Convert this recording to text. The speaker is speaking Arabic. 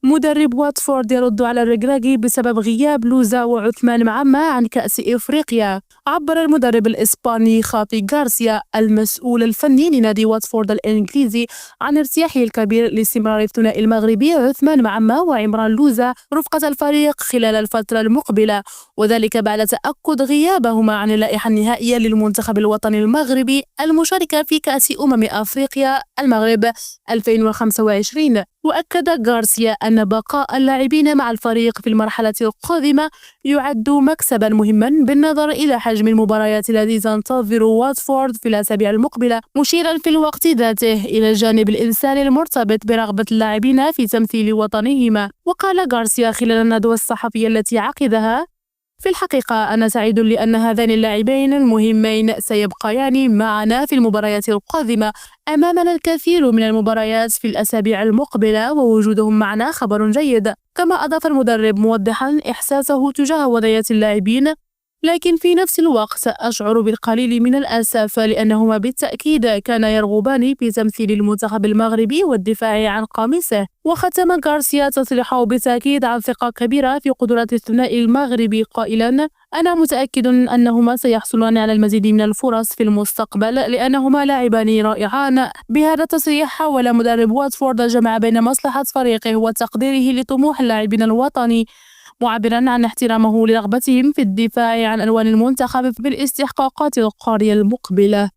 مدرب واتفورد يرد على الركراكي بسبب غياب لوزا وعثمان معمة عن كأس إفريقيا. عبر المدرب الإسباني خافي غارسيا المسؤول الفني لنادي واتفورد الإنجليزي عن ارتياحه الكبير لاستمرار الثنائي المغربي عثمان معمة وعمران لوزا رفقة الفريق خلال الفترة المقبلة، وذلك بعد تأكد غيابهما عن اللائحة النهائية للمنتخب الوطني المغربي المشاركة في كأس أفريقيا المغرب 2025. وأكد غارسيا أن بقاء اللاعبين مع الفريق في المرحلة القادمة يعد مكسبا مهما بالنظر إلى حجم المباريات التي تنتظر واتفورد في الأسابيع المقبلة، مشيرا في الوقت ذاته إلى الجانب الإنساني المرتبط برغبة اللاعبين في تمثيل وطنهما. وقال غارسيا خلال الندوة الصحفية التي عقدها: في الحقيقة أنا سعيد لأن هذان اللاعبين المهمين سيبقيان معنا في المباريات القادمة. أمامنا الكثير من المباريات في الأسابيع المقبلة ووجودهم معنا خبر جيد. كما أضاف المدرب موضحا إحساسه تجاه وضعية اللاعبين: لكن في نفس الوقت أشعر بالقليل من الأسف لأنهما بالتأكيد كانا يرغبان في تمثيل المنتخب المغربي والدفاع عن قميصه. وختم غارسيا تصريحه بالتأكيد عن ثقة كبيرة في قدرات الثنائي المغربي قائلا: أنا متأكد أنهما سيحصلان على المزيد من الفرص في المستقبل لأنهما لاعبان رائعان. بهذا التصريح حاول مدرب واتفورد الجمع بين مصلحة فريقه وتقديره لطموح اللاعبين الوطني، معبرا عن احترامه لرغبتهم في الدفاع عن ألوان المنتخب في الاستحقاقات القارية المقبلة.